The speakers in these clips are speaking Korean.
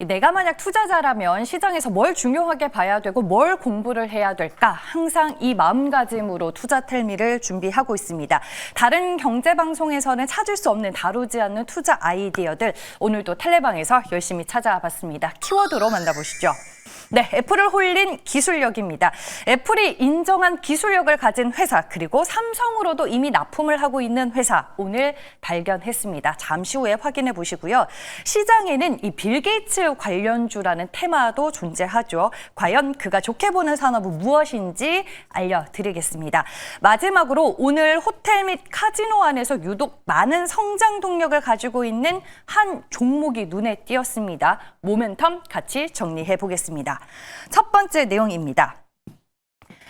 내가 만약 투자자라면 시장에서 뭘 중요하게 봐야 되고 뭘 공부를 해야 될까? 항상 이 마음가짐으로 투자텔미를 준비하고 있습니다. 다른 경제방송에서는 찾을 수 없는 다루지 않는 투자 아이디어들 오늘도 텔레방에서 열심히 찾아봤습니다. 키워드로 만나보시죠. 네, 애플을 홀린 기술력입니다. 애플이 인정한 기술력을 가진 회사 그리고 삼성으로도 이미 납품을 하고 있는 회사 오늘 발견했습니다. 잠시 후에 확인해 보시고요. 시장에는 이 빌 게이츠 관련주라는 테마도 존재하죠. 과연 그가 좋게 보는 산업은 무엇인지 알려드리겠습니다. 마지막으로 오늘 호텔 및 카지노 안에서 유독 많은 성장 동력을 가지고 있는 한 종목이 눈에 띄었습니다. 모멘텀 같이 정리해 보겠습니다. 첫 번째 내용입니다.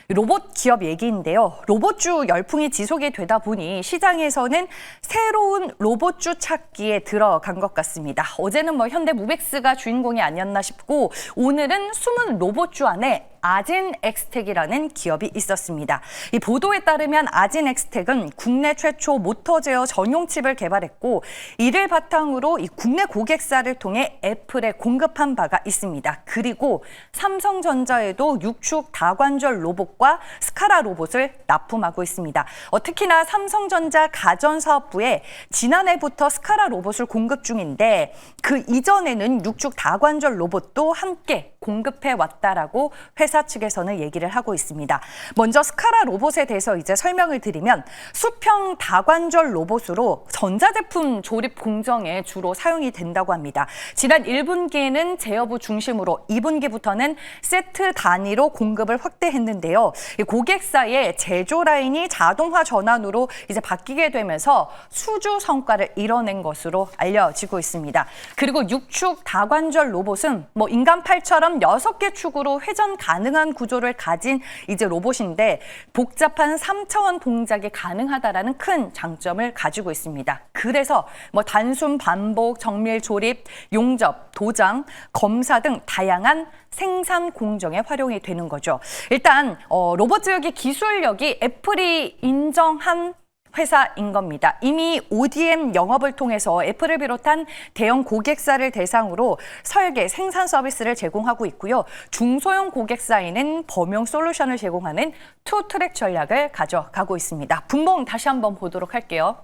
로봇 기업 얘기인데요. 로봇주 열풍이 지속이 되다 보니 시장에서는 새로운 로봇주 찾기에 들어간 것 같습니다. 어제는 현대무벡스가 주인공이 아니었나 싶고 오늘은 숨은 로봇주 안에 아진엑스텍이라는 기업이 있었습니다. 이 보도에 따르면 아진엑스텍은 국내 최초 모터 제어 전용 칩을 개발했고 이를 바탕으로 이 국내 고객사를 통해 애플에 공급한 바가 있습니다. 그리고 삼성전자에도 육축 다관절 로봇과 스카라 로봇을 납품하고 있습니다. 특히나 삼성전자 가전사업부에 지난해부터 스카라 로봇을 공급 중인데 그 이전에는 육축 다관절 로봇도 함께 공급해 왔다라고 회사 측에서는 얘기를 하고 있습니다. 먼저 스카라 로봇에 대해서 이제 설명을 드리면 수평 다관절 로봇으로 전자제품 조립 공정에 주로 사용이 된다고 합니다. 지난 1분기에는 제어부 중심으로 2분기부터는 세트 단위로 공급을 확대했는데요. 고객사의 제조 라인이 자동화 전환으로 이제 바뀌게 되면서 수주 성과를 이뤄낸 것으로 알려지고 있습니다. 그리고 육축 다관절 로봇은 인간 팔처럼 6개 축으로 회전 가능한 구조를 가진 이제 로봇인데 복잡한 3차원 동작이 가능하다라는 큰 장점을 가지고 있습니다. 그래서 단순 반복, 정밀 조립, 용접, 도장, 검사 등 다양한 생산 공정에 활용이 되는 거죠. 일단 로봇 지역의 기술력이 애플이 인정한 회사인 겁니다. 이미 ODM 영업을 통해서 애플을 비롯한 대형 고객사를 대상으로 설계, 생산 서비스를 제공하고 있고요. 중소형 고객사에는 범용 솔루션을 제공하는 투트랙 전략을 가져가고 있습니다. 분봉 다시 한번 보도록 할게요.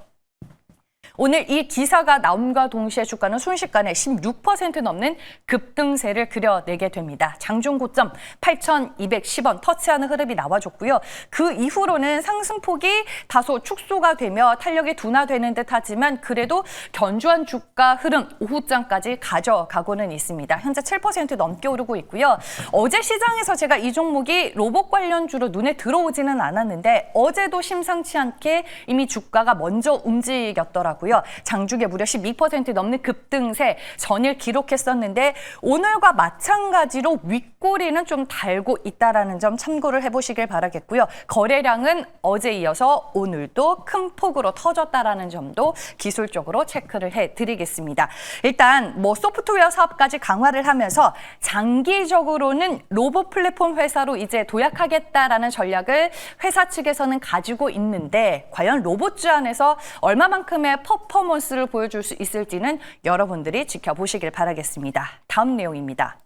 오늘 이 기사가 나옴과 동시에 주가는 순식간에 16% 넘는 급등세를 그려내게 됩니다. 장중 고점 8,210원 터치하는 흐름이 나와줬고요. 그 이후로는 상승폭이 다소 축소가 되며 탄력이 둔화되는 듯하지만 그래도 견조한 주가 흐름 오후장까지 가져가고는 있습니다. 현재 7% 넘게 오르고 있고요. 어제 시장에서 제가 이 종목이 로봇 관련주로 눈에 들어오지는 않았는데 어제도 심상치 않게 이미 주가가 먼저 움직였더라고요. 장중에 무려 12% 넘는 급등세 전일 기록했었는데 오늘과 마찬가지로 윗꼬리는 좀 달고 있다라는 점 참고를 해보시길 바라겠고요. 거래량은 어제 이어서 오늘도 큰 폭으로 터졌다라는 점도 기술적으로 체크를 해드리겠습니다. 일단 소프트웨어 사업까지 강화를 하면서 장기적으로는 로봇 플랫폼 회사로 이제 도약하겠다라는 전략을 회사 측에서는 가지고 있는데 과연 로봇주 안에서 얼마만큼의 퍼포먼스를 보여줄 수 있을지는 여러분들이 지켜보시길 바라겠습니다. 다음 내용입니다.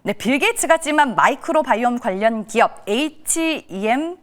네, 빌 게이츠 같지만 마이크로바이옴 관련 기업 HEM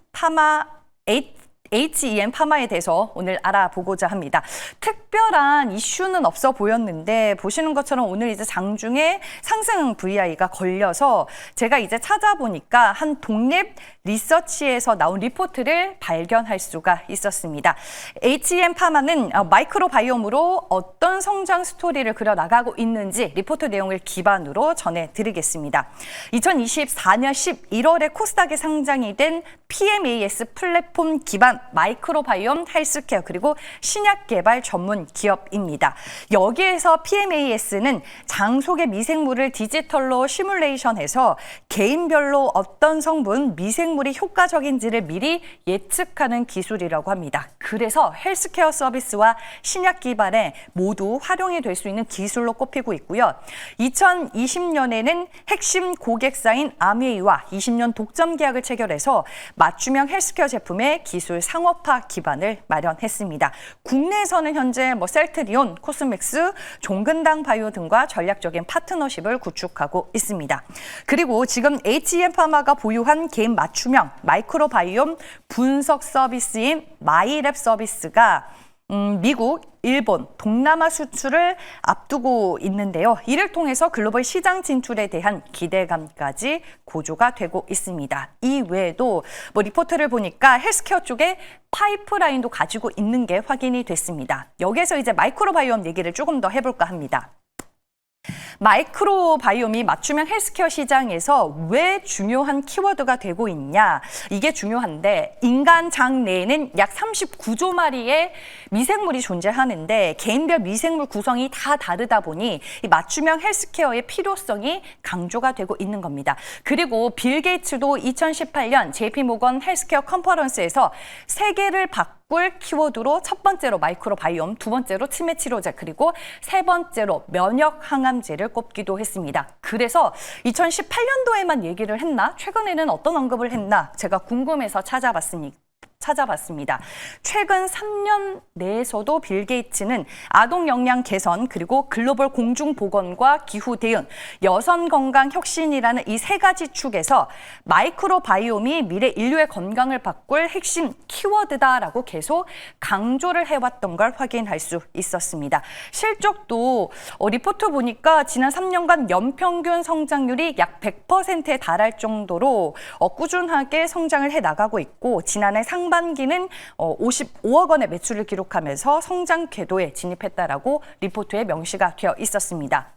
파마에 대해서 오늘 알아보고자 합니다. 특별한 이슈는 없어 보였는데 보시는 것처럼 오늘 이제 장중에 상승 VI가 걸려서 제가 이제 찾아보니까 한 독립 리서치에서 나온 리포트를 발견할 수가 있었습니다. HEM 파마는 마이크로바이옴으로 어떤 성장 스토리를 그려나가고 있는지 리포트 내용을 기반으로 전해드리겠습니다. 2024년 11월에 코스닥에 상장이 된 PMAS 플랫폼 기반 마이크로바이옴 헬스케어 그리고 신약 개발 전문 기업입니다. 여기에서 PMAS는 장 속의 미생물을 디지털로 시뮬레이션해서 개인별로 어떤 성분, 미생물이 효과적인지를 미리 예측하는 기술이라고 합니다. 그래서 헬스케어 서비스와 신약 기반에 모두 활용이 될 수 있는 기술로 꼽히고 있고요. 2020년에는 핵심 고객사인 아메이와 20년 독점 계약을 체결해서 맞춤형 헬스케어 제품의 기술 상업화 기반을 마련했습니다. 국내에서는 현재 최근에 셀트리온, 코스맥스, 종근당 바이오 등과 전략적인 파트너십을 구축하고 있습니다. 그리고 지금 HEM파마가 보유한 개인 맞춤형 마이크로바이옴 분석 서비스인 마이랩 서비스가 미국, 일본, 동남아 수출을 앞두고 있는데요. 이를 통해서 글로벌 시장 진출에 대한 기대감까지 고조가 되고 있습니다. 이 외에도 리포트를 보니까 헬스케어 쪽에 파이프라인도 가지고 있는 게 확인이 됐습니다. 여기에서 이제 마이크로바이옴 얘기를 조금 더 해볼까 합니다. 마이크로바이옴이 맞춤형 헬스케어 시장에서 왜 중요한 키워드가 되고 있냐? 이게 중요한데 인간 장 내에는 약 39조 마리의 미생물이 존재하는데 개인별 미생물 구성이 다 다르다 보니 이 맞춤형 헬스케어의 필요성이 강조가 되고 있는 겁니다. 그리고 빌 게이츠도 2018년 JP모건 헬스케어 컨퍼런스에서 세계를 바꿀 키워드로 첫 번째로 마이크로바이옴, 두 번째로 치매 치료제, 그리고 세 번째로 면역 항암제를 꼽기도 했습니다. 그래서 2018년도에만 얘기를 했나? 최근에는 어떤 언급을 했나? 제가 궁금해서 찾아봤습니다. 최근 3년 내에서도 빌 게이츠는 아동 역량 개선, 그리고 글로벌 공중 보건과 기후 대응, 여성 건강 혁신이라는 이 세 가지 축에서 마이크로바이옴이 미래 인류의 건강을 바꿀 핵심 키워드다라고 계속 강조를 해왔던 걸 확인할 수 있었습니다. 실적도 리포트 보니까 지난 3년간 연평균 성장률이 약 100%에 달할 정도로 꾸준하게 성장을 해나가고 있고 지난해 상반기는 55억 원의 매출을 기록하면서 성장 궤도에 진입했다라고 리포트에 명시가 되어 있었습니다.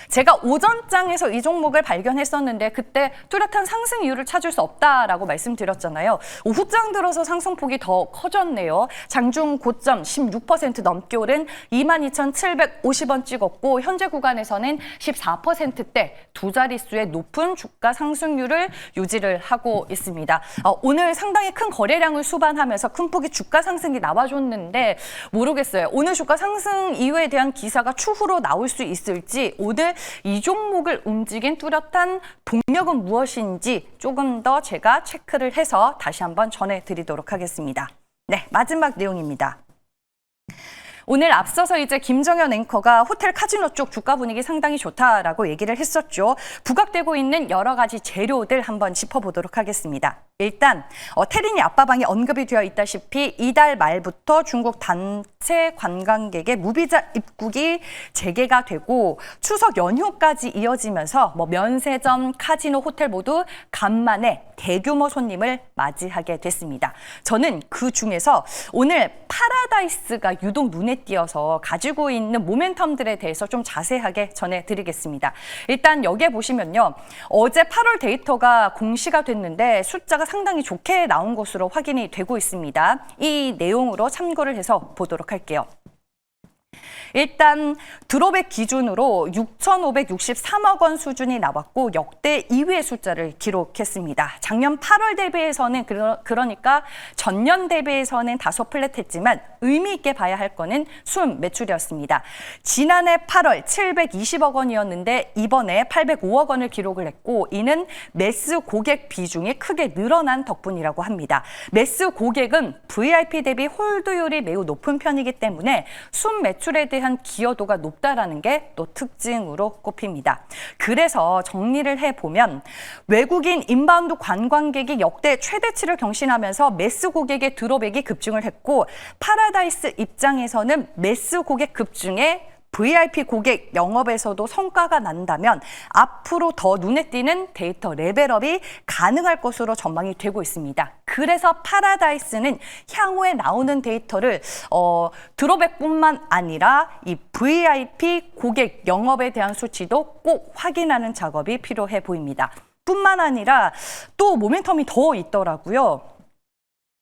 제가 오전장에서 이 종목을 발견했었는데 그때 뚜렷한 상승 이유를 찾을 수 없다라고 말씀드렸잖아요. 오후장 들어서 상승폭이 더 커졌네요. 장중 고점 16% 넘게 오른 22,750원 찍었고 현재 구간에서는 14%대 두 자릿수의 높은 주가 상승률을 유지를 하고 있습니다. 오늘 상당히 큰 거래량을 수반하면서 큰 폭의 주가 상승이 나와줬는데 모르겠어요. 오늘 주가 상승 이유에 대한 기사가 추후로 나올 수 있을지 오늘 이 종목을 움직인 뚜렷한 동력은 무엇인지 조금 더 제가 체크를 해서 다시 한번 전해드리도록 하겠습니다. 네, 마지막 내용입니다. 오늘 앞서서 이제 김정현 앵커가 호텔 카지노 쪽 주가 분위기 상당히 좋다라고 얘기를 했었죠. 부각되고 있는 여러 가지 재료들 한번 짚어보도록 하겠습니다. 일단 테린이 앞바방에 언급이 되어 있다시피 이달 말부터 중국 단체 관광객의 무비자 입국이 재개가 되고 추석 연휴까지 이어지면서 면세점, 카지노, 호텔 모두 간만에 대규모 손님을 맞이하게 됐습니다. 저는 그 중에서 오늘 파라다이스가 유독 눈에 띄어서 가지고 있는 모멘텀들에 대해서 좀 자세하게 전해드리겠습니다. 일단 여기에 보시면요. 어제 8월 데이터가 공시가 됐는데 숫자가 상당히 좋게 나온 것으로 확인이 되고 있습니다. 이 내용으로 참고를 해서 보도록 할게요. 일단 드롭액 기준으로 6,563억 원 수준이 나왔고 역대 2위의 숫자를 기록했습니다. 작년 8월 대비해서는 그러니까 전년 대비해서는 다소 플랫했지만 의미 있게 봐야 할 거는 순 매출이었습니다. 지난해 8월 720억 원이었는데 이번에 805억 원을 기록을 했고 이는 매스 고객 비중이 크게 늘어난 덕분이라고 합니다. 매스 고객은 VIP 대비 홀드율이 매우 높은 편이기 때문에 순 매출에 대한 기여도가 높다라는 게 또 특징으로 꼽힙니다. 그래서 정리를 해보면 외국인 인바운드 관광객이 역대 최대치를 경신하면서 매스 고객의 드롭액이 급증을 했고 파라다이스 입장에서는 매스 고객 급증에 VIP 고객 영업에서도 성과가 난다면 앞으로 더 눈에 띄는 데이터 레벨업이 가능할 것으로 전망이 되고 있습니다. 그래서 파라다이스는 향후에 나오는 데이터를 드롭액뿐만 아니라 이 VIP 고객 영업에 대한 수치도 꼭 확인하는 작업이 필요해 보입니다. 뿐만 아니라 또 모멘텀이 더 있더라고요.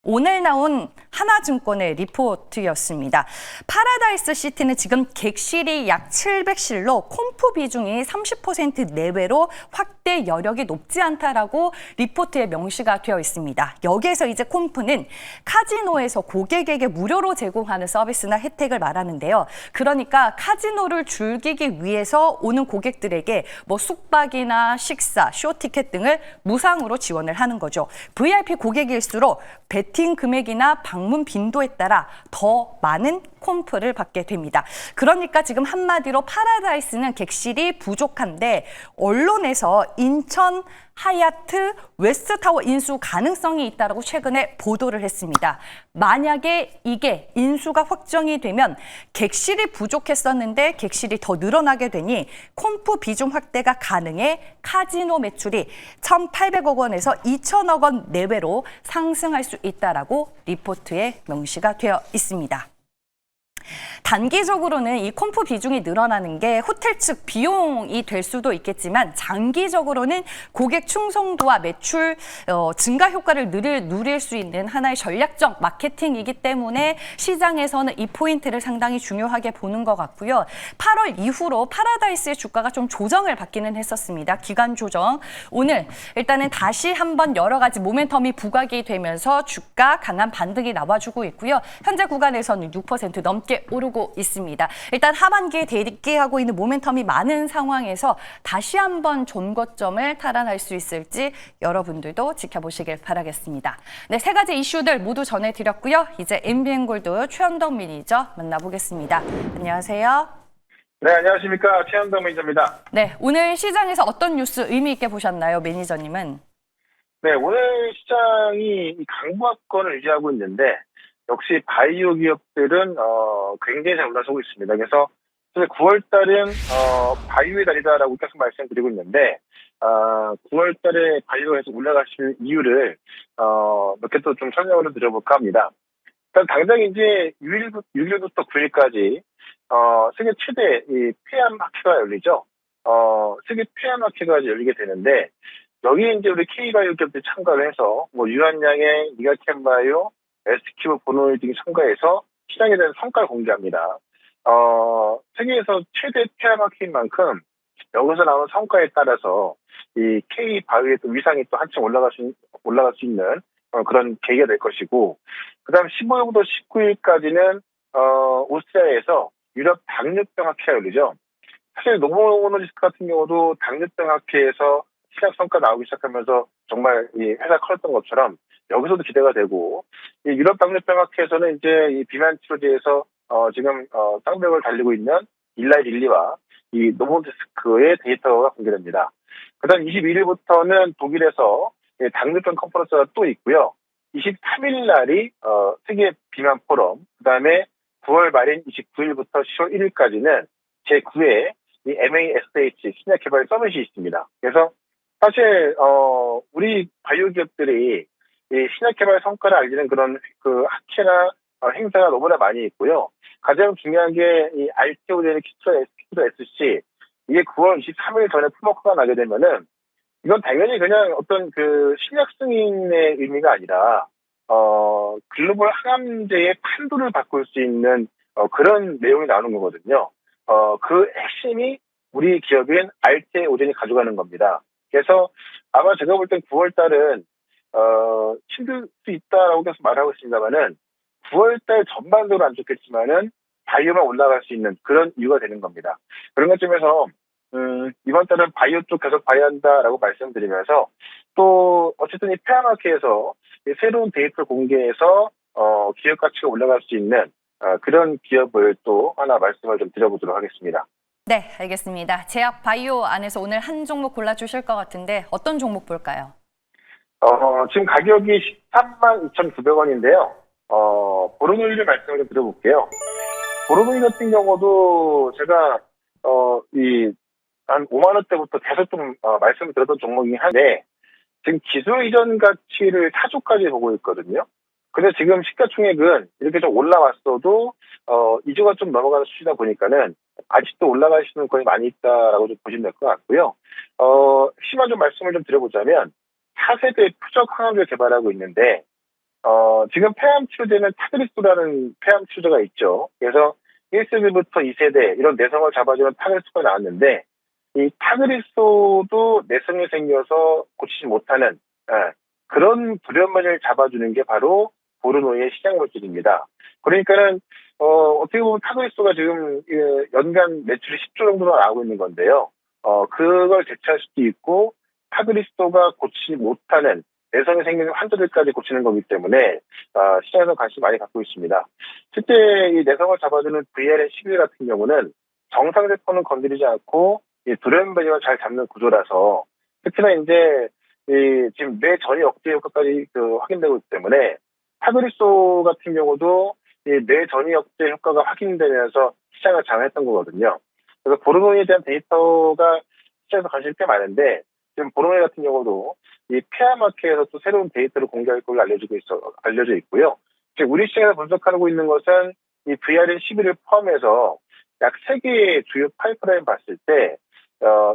오늘 나온 하나증권의 리포트였습니다. 파라다이스 시티는 지금 객실이 약 700실로 콤프 비중이 30% 내외로 확대 확대 여력이 높지 않다라고 리포트에 명시가 되어 있습니다. 여기에서 이제 콤프는 카지노에서 고객에게 무료로 제공하는 서비스나 혜택을 말하는데요. 그러니까 카지노를 즐기기 위해서 오는 고객들에게 뭐 숙박이나 식사, 쇼티켓 등을 무상으로 지원을 하는 거죠. VIP 고객일수록 베팅 금액이나 방문 빈도에 따라 더 많은 콤프를 받게 됩니다. 그러니까 지금 한마디로 파라다이스는 객실이 부족한데 언론에서 인천 하얏트 웨스트타워 인수 가능성이 있다고 최근에 보도를 했습니다. 만약에 이게 인수가 확정이 되면 객실이 부족했었는데 객실이 더 늘어나게 되니 콤프 비중 확대가 가능해 카지노 매출이 1,800억 원에서 2,000억 원 내외로 상승할 수 있다라고 리포트에 명시가 되어 있습니다. 단기적으로는 이 콤프 비중이 늘어나는 게 호텔 측 비용이 될 수도 있겠지만 장기적으로는 고객 충성도와 매출 증가 효과를 누릴 수 있는 하나의 전략적 마케팅이기 때문에 시장에서는 이 포인트를 상당히 중요하게 보는 것 같고요. 8월 이후로 파라다이스의 주가가 좀 조정을 받기는 했었습니다. 기간 조정. 오늘 일단은 다시 한번 여러 가지 모멘텀이 부각이 되면서 주가 강한 반등이 나와주고 있고요. 현재 구간에서는 6% 넘게 오르고 있습니다. 일단 하반기에 대기하고 있는 모멘텀이 많은 상황에서 다시 한번 존고점을 탈환할 수 있을지 여러분들도 지켜보시길 바라겠습니다. 네, 세 가지 이슈들 모두 전해드렸고요. 이제 MBN골드 최현덕 매니저 만나보겠습니다. 안녕하세요. 네, 안녕하십니까. 최현덕 매니저입니다. 네, 오늘 시장에서 어떤 뉴스 의미 있게 보셨나요, 매니저님은? 네, 오늘 시장이 강보합권을 유지하고 있는데 역시 바이오 기업들은 굉장히 잘 올라서고 있습니다. 그래서 9월 달은 바이오의 달이다라고 계속 말씀드리고 있는데 9월 달에 바이오에서 올라가실 이유를 몇 개 또 좀 설명을 드려볼까 합니다. 일단 당장 이제 6일부터 9일까지 세계 최대 이 폐암학회가 열리죠. 세계 폐암학회가 열리게 되는데 여기에 이제 우리 K바이오 기업들이 참가를 해서 뭐 유한양행, 니가캔바이오, SQ 보노이 등이 참가해서 시장에 대한 성과를 공개합니다. 세계에서 최대 폐암학회인 만큼 여기서 나오는 성과에 따라서 이 K바이오의 또 위상이 또 한층 올라갈 수 있는 그런 계기가 될 것이고, 그다음 15일부터 19일까지는 오스트리아에서 유럽 당뇨병 학회가 열리죠. 사실 노보노디스크 같은 경우도 당뇨병 학회에서 시작 성과 나오기 시작하면서 정말 이 회사 커졌던 것처럼 여기서도 기대가 되고, 이 유럽 당뇨병 학회에서는 이제 이 비만 치료제에서 지금 쌍벽을 달리고 있는 일라이 릴리와 이 노보노디스크의 데이터가 공개됩니다. 그다음 21일부터는 독일에서 당뇨병 컨퍼런스가 또 있고요. 23일 날이 세계 비만 포럼, 그다음에 9월 말인 29일부터 10월 1일까지는 제9회 이 MASH 신약 개발 서밋이 있습니다. 그래서 사실 우리 바이오 기업들이 이 신약 개발 성과를 알리는 그런 그 학회나 행사가 너무나 많이 있고요. 가장 중요한 게 이 RTO제는 키토 SC, 이게 9월 23일 전에 품목화가 나게 되면은 이건 당연히 그냥 어떤 그 신약 승인의 의미가 아니라 글로벌 항암제의 판도를 바꿀 수 있는 그런 내용이 나오는 거거든요. 그 핵심이 우리 기업인 RTO젠이 가져가는 겁니다. 그래서 아마 제가 볼 땐 9월 달은 힘들 수 있다라고 계속 말하고 있습니다만은 9월 달 전반적으로 안 좋겠지만은 바이오만 올라갈 수 있는 그런 이유가 되는 겁니다. 그런 것점에서 이번 달은 바이오 쪽 계속 봐야 한다라고 말씀드리면서 또 어쨌든 이 폐암학회에서 새로운 데이터를 공개해서 기업 가치가 올라갈 수 있는 그런 기업을 또 하나 말씀을 좀 드려보도록 하겠습니다. 네, 알겠습니다. 제약 바이오 안에서 오늘 한 종목 골라주실 것 같은데 어떤 종목 볼까요? 지금 가격이 13만 2,900원인데요. 보로노이를 말씀을 좀 드려볼게요. 보로노이 같은 경우도 제가 한 5만 원대부터 계속 좀 말씀을 드렸던 종목이긴 한데 지금 기술 이전 가치를 4조까지 보고 있거든요. 근데 지금 시가총액은 이렇게 좀 올라왔어도 2조가 좀 넘어가는 수치다 보니까는 아직도 올라갈 수 있는 거이 많이 있다라고 좀 보시면 될 것 같고요. 심한 좀 말씀을 좀 드려보자면 4세대 표적 항암제를 개발하고 있는데 지금 폐암 치료제는 타그리스라는 폐암 치료제가 있죠. 그래서 1세대부터 2세대 이런 내성을 잡아주는 타그리스가 나왔는데 이 이 타그리소도 내성이 생겨서 고치지 못하는 그런 불연만을 잡아주는 게 바로 보르노이의 시장 물질입니다. 그러니까는 어떻게 보면 타그리소가 지금 연간 매출이 10조 정도가 나오고 있는 건데요. 그걸 대체할 수도 있고 타그리소가 고치지 못하는 내성이 생기는 환자들까지 고치는 거기 때문에 시장에서 관심 많이 갖고 있습니다. 실제 이 내성을 잡아주는 VRN11 같은 경우는 정상세포는 건드리지 않고 이 돌연변이만 잘 잡는 구조라서 특히나 이제 지금 뇌 전이 억제 효과까지 확인되고 있기 때문에 타그리소 같은 경우도 이 뇌 전이 억제 효과가 확인되면서 시장을 장악했던 거거든요. 그래서 보르노이에 대한 데이터가 시장에서 관심이 꽤 많은데 지금 보르노이 같은 경우도 이 페어마켓에서 또 새로운 데이터를 공개할 걸로 알려져 있고요. 지금 우리 시장에서 분석하고 있는 것은 이 VRN11을 포함해서 약 3개의 주요 파이프라인 봤을 때,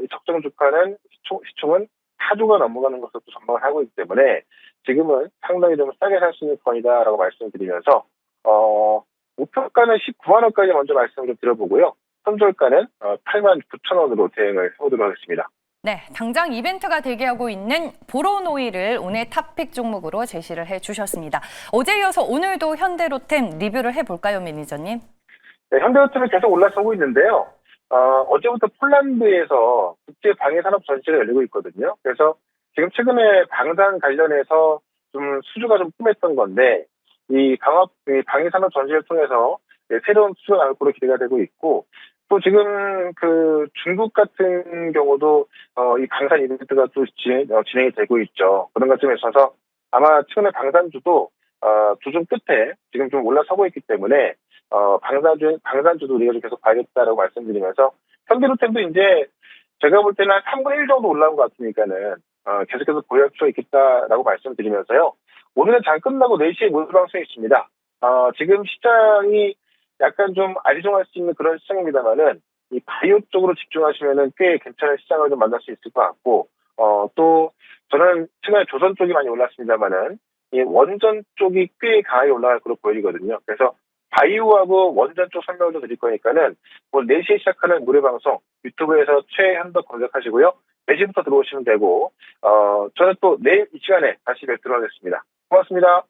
이 적정 주가는 시총은 4조가 넘어가는 것으로 또 전망을 하고 있기 때문에 지금은 상당히 좀 싸게 살 수 있는 권이다라고 말씀을 드리면서, 목표가는 19만 원까지 먼저 말씀을 좀 드려보고요. 손절가는 8만 9천 원으로 대응을 해보도록 하겠습니다. 네, 당장 이벤트가 대기하고 있는 보로노이를 오늘 탑픽 종목으로 제시를 해주셨습니다. 어제 이어서 오늘도 현대로템 리뷰를 해볼까요, 매니저님? 네, 현대로템이 계속 올라서고 있는데요. 어제부터 폴란드에서 국제방위산업 전시가 열리고 있거든요. 그래서 지금 최근에 방산 관련해서 좀 수주가 좀 뜸했던 건데, 이 방위산업 전시를 통해서 새로운 수주가 나올 것으로 기대가 되고 있고, 또 지금 중국 같은 경우도 이 방산 이벤트가 또 진행이 되고 있죠. 그런 것쯤에 있어서 아마 최근에 방산주도 주중 끝에 지금 좀 올라서고 있기 때문에 방산주도 우리가 좀 계속 봐야겠다라고 말씀드리면서 현대로템도 이제 제가 볼 때는 한 3분의 1 정도 올라온 것 같으니까는 계속해서 보유할 필요가 있겠다라고 말씀드리면서요. 오늘은 장 끝나고 4시에 모두 방송이 있습니다. 지금 시장이 약간 좀 아리송할 수 있는 그런 시장입니다만은 이 바이오 쪽으로 집중하시면은 꽤 괜찮은 시장을 좀 만날 수 있을 것 같고, 또 저는 최근에 조선 쪽이 많이 올랐습니다만은 이 원전 쪽이 꽤 강하게 올라갈 것으로 보이거든요. 그래서 바이오하고 원전 쪽 설명을 좀 드릴 거니까는 오늘 4시에 시작하는 무료방송 유튜브에서 최현덕 검색하시고요. 4시부터 들어오시면 되고, 저는 또 내일 이 시간에 다시 뵙도록 하겠습니다. 고맙습니다.